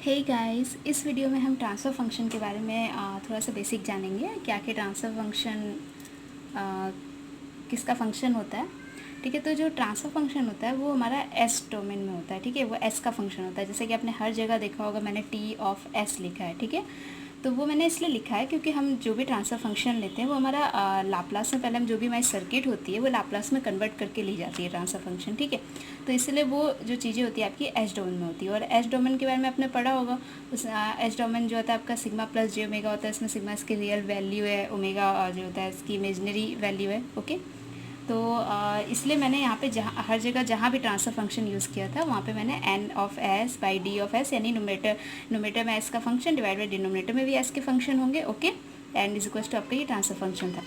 Hey guys, इस video में हम ट्रांसफ़र फंक्शन के बारे में थोड़ा सा बेसिक जानेंगे। क्या क्या ट्रांसफ़र फंक्शन किसका फंक्शन होता है। ठीक है, तो जो ट्रांसफ़र फंक्शन होता है वो हमारा एस डोमेन में होता है। ठीक है, वो एस का फंक्शन होता है। जैसे कि आपने हर जगह देखा होगा, मैंने टी ऑफ एस लिखा है। ठीक है, तो वो मैंने इसलिए लिखा है क्योंकि हम जो भी ट्रांसफ़र फंक्शन लेते हैं वो हमारा लाप्लास में, पहले हम जो भी हमारी सर्किट होती है वो लाप्लास में कन्वर्ट करके ली जाती है ट्रांसफ़र फंक्शन। ठीक है, तो इसलिए वो जो चीज़ें होती है आपकी एस डोमेन में होती है। और एस डोमेन के बारे में आपने पढ़ा होगा। उस एस डोमेन जो होता है आपका सिग्मा प्लस जे ओमेगा होता है। इसमें सिग्मा इसकी रियल वैल्यू है, ओमेगा जो होता है इसकी इमेजनरी वैल्यू है। ओके, तो इसलिए मैंने यहाँ पे हर जगह जहाँ भी ट्रांसफ़र फंक्शन यूज़ किया था वहाँ पे मैंने N of S by D of S, यानी नोमेटर में एस का फंक्शन डिवाइड बाई डिनोमिनेटर में भी एस के फंक्शन होंगे। Okay, N is equal to आपका ये ट्रांसफ़र फंक्शन था।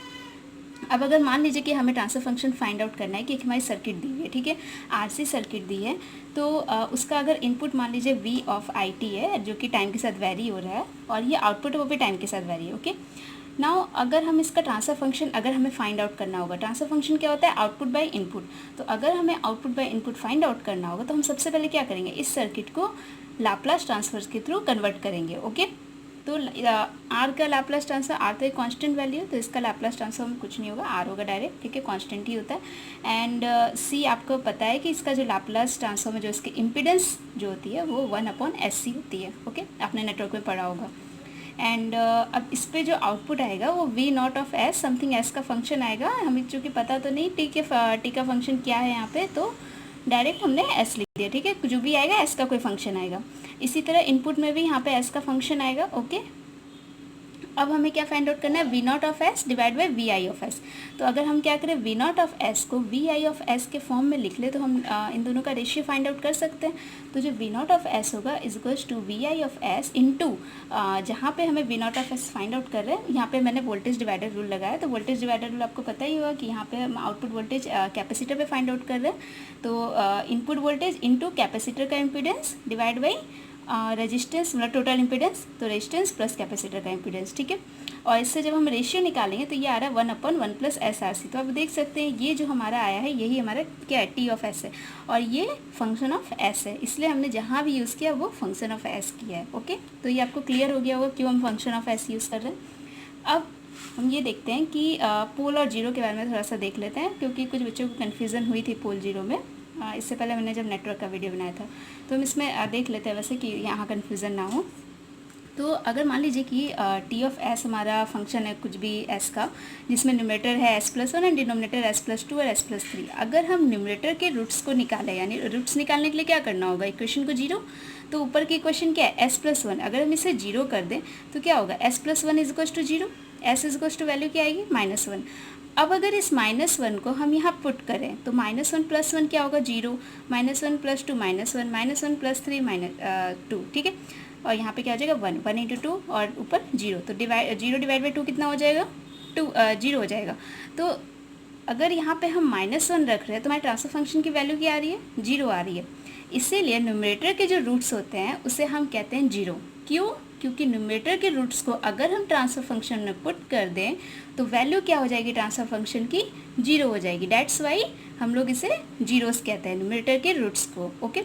अब अगर मान लीजिए कि हमें ट्रांसफ़र फंक्शन फाइंड आउट करना है कि हमारी सर्किट दी है। ठीक है, आरसी सर्किट दी है, तो उसका अगर इनपुट मान लीजिए वी ऑफ आई टी है जो कि टाइम के साथ वेरी हो रहा है, और ये आउटपुट है वो भी टाइम के साथ वेरी है। ओके, नाउ अगर हम इसका ट्रांसफ़र फंक्शन अगर हमें फाइंड आउट करना होगा, ट्रांसफ़र फंक्शन क्या होता है, आउटपुट बाय इनपुट। तो अगर हमें output by input find out करना होगा तो हम सबसे पहले क्या करेंगे, इस सर्किट को लाप्लास ट्रांसफर के थ्रू कन्वर्ट करेंगे। ओके, तो आर का लाप्लास ट्रांसफर, आर तो एक कांस्टेंट वैल्यू है तो इसका लाप्लास ट्रांसफॉर्म कुछ नहीं होगा, आर होगा डायरेक्ट। ठीक है, कांस्टेंट ही होता है। एंड सी आपको पता है कि इसका जो लाप्लास ट्रांसफॉर्म है, जो इसकी इम्पिडेंस जो होती है वो 1/SC होती है। ओके, आपने नेटवर्क में पढ़ा होगा। एंड अब इस पर जो आउटपुट आएगा वो V naught of S, something S का फंक्शन आएगा। हमें चूँकि पता तो नहीं टी का फंक्शन क्या है यहाँ पे, तो डायरेक्ट हमने एस लिख दिया। ठीक है, जो भी आएगा एस का कोई फंक्शन आएगा। इसी तरह इनपुट में भी यहाँ पे एस का फंक्शन आएगा। ओके, अब हमें क्या फाइंड आउट करना है, V naught of S divide by V I of S. तो अगर हम क्या करें, वी नॉट ऑफ एस को वी आई ऑफ एस के फॉर्म में लिख ले तो हम इन दोनों का रेशियो फाइंड आउट कर सकते हैं। तो जो वी नॉट ऑफ एस होगा is equals to V I of S into, जहाँ पे हमें V naught of S find out कर रहे हैं, यहाँ पे मैंने वोल्टेज डिवाइडर रूल लगाया। तो वोल्टेज डिवाइडर रूल आपको पता ही होगा कि यहाँ पे हम आउटपुट वोल्टेज कैपेसिटर पे फाइंड आउट कर रहे हैं। तो इनपुट वोल्टेज इंटू कैपेसिटर का इम्पीडेंस डिवाइड बाई रेजिस्टेंस, मतलब टोटल इम्पीडेंस, तो रेजिस्टेंस प्लस कैपेसिटर का इम्पीडेंस। ठीक है, और इससे जब हम रेशियो निकालेंगे तो ये आ रहा है 1/1 प्लस एस आर सी। तो आप देख सकते हैं ये जो हमारा आया है यही हमारा क्या है, टी ऑफ एस है, और ये फंक्शन ऑफ एस है। इसलिए हमने जहाँ भी यूज़ किया वो फंक्शन ऑफ एस किया है। ओके, तो ये आपको क्लियर हो गया होगा क्यों हम फंक्शन ऑफ एस यूज़ कर रहे हैं। अब हम ये देखते हैं कि पोल और जीरो के बारे में थोड़ा सा देख लेते हैं, क्योंकि कुछ बच्चों को कन्फ्यूज़न हुई थी पोल जीरो में। इससे पहले मैंने जब नेटवर्क का वीडियो बनाया था, तो हम इसमें देख लेते हैं वैसे कि यहाँ कन्फ्यूज़न ना हो। तो अगर मान लीजिए कि टी ऑफ एस हमारा फंक्शन है कुछ भी एस का, जिसमें न्यूमरेटर है s+1 एंड डिनोमिनेटर s+2 और s+3। अगर हम न्यूमरेटर के रूट्स को निकालें, यानी रूट्स निकालने के लिए क्या करना होगा, इक्वेशन को जीरो। तो ऊपर की इक्वेशन क्या है, s+1, अगर हम इसे जीरो कर दें तो क्या होगा, s+1 is equals to zero, s is equals to value क्या आएगी, -1। अब अगर इस -1 को हम यहाँ पुट करें तो -1 + 1 क्या होगा, जीरो, -1 + 2 -1, -1 + 3 -2। ठीक है, और यहाँ पे क्या हो जाएगा 1, 1 × 2 और ऊपर जीरो, तो जीरो डिवाइड बाई 2 कितना हो जाएगा, 2 जीरो हो जाएगा। तो अगर यहाँ पे हम -1 रख रहे हैं तो हमारे ट्रांसफर फंक्शन की वैल्यू क्या आ रही है, जीरो आ रही है। इसीलिए न्यूमरेटर के जो रूट्स होते हैं उसे हम कहते हैं जीरो। क्यों, क्योंकि न्यूमरेटर के रूट्स को अगर हम ट्रांसफर फंक्शन में पुट कर दें तो वैल्यू क्या हो जाएगी ट्रांसफर फंक्शन की, जीरो हो जाएगी। दैट्स वाई हम लोग इसे जीरोस कहते हैं, न्यूमरेटर के रूट्स को। ओके,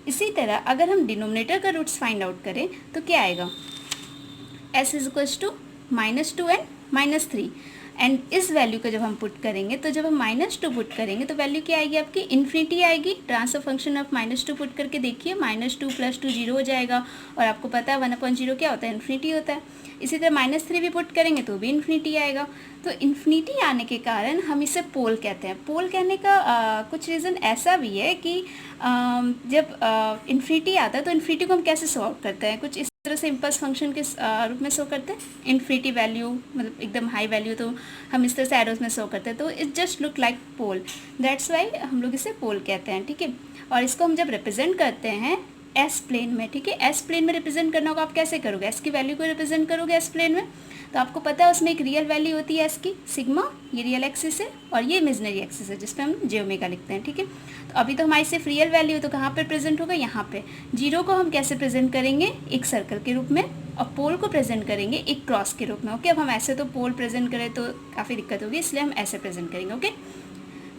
इसी तरह अगर हम डिनोमिनेटर का रूट्स फाइंड आउट करें तो क्या आएगा, s is equals to -2 and -3। And इस वैल्यू को जब हम पुट करेंगे, तो जब हम -2 पुट करेंगे तो वैल्यू क्या आएगी आपकी, इन्फिनिटी आएगी। ट्रांसफर फंक्शन ऑफ -2 पुट करके देखिए, -2 + 2 जीरो हो जाएगा, और आपको पता है 1/0 क्या होता है, इन्फिनिटी होता है। इसी तरह -3 भी पुट करेंगे तो भी इन्फिनिटी आएगा। तो इन्फिनिटी आने के कारण हम इसे पोल कहते हैं। पोल कहने का कुछ रीज़न ऐसा भी है कि जब इन्फिनिटी आता है तो इन्फिनिटी को हम कैसे सॉल्व करते हैं, कुछ इस तरह से इम्पल्स फंक्शन के रूप में शो करते हैं। इन्फिनिटी वैल्यू मतलब एकदम हाई वैल्यू, तो हम इस तरह से एरोज में शो करते हैं, तो it just look like pole. That's why हम लोग इसे पोल कहते हैं। ठीक है, और इसको हम जब रिप्रेजेंट करते हैं एस प्लेन में, ठीक है, एस प्लेन में रिप्रेजेंट करना होगा, आप कैसे करोगे, एस की वैल्यू को रिप्रेजेंट करोगे एस प्लेन में, तो आपको पता है उसमें एक रियल वैल्यू होती है एस की, सिग्मा, ये रियल एक्सिस है, और ये इमेजनरी एक्सिस है जिसपे हम जे ओमेगा लिखते हैं। ठीक है, तो अभी तो हमारी सिर्फ रियल वैल्यू, तो कहाँ पर प्रेजेंट होगा, यहाँ पे। जीरो को हम कैसे प्रेजेंट करेंगे, एक सर्कल के रूप में, और पोल को प्रेजेंट करेंगे एक क्रॉस के रूप में। ओके, अब हम ऐसे तो पोल प्रेजेंट करें तो काफ़ी दिक्कत होगी, इसलिए हम ऐसे प्रेजेंट करेंगे। ओके,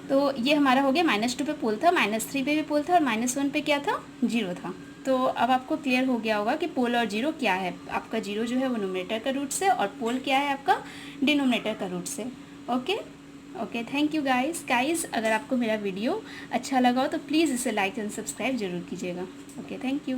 तो ये हमारा हो गया, -2 पे पोल था, -3 पे भी पोल था, और -1 पे क्या था, जीरो था। तो अब आपको क्लियर हो गया होगा कि पोल और जीरो क्या है। आपका जीरो जो है वो न्यूमरेटर का रूट से और पोल क्या है आपका डिनोमिनेटर का रूट से। Okay okay, thank you guys. अगर आपको मेरा वीडियो अच्छा लगा हो तो प्लीज़ इसे लाइक एंड सब्सक्राइब जरूर कीजिएगा। Okay, thank you.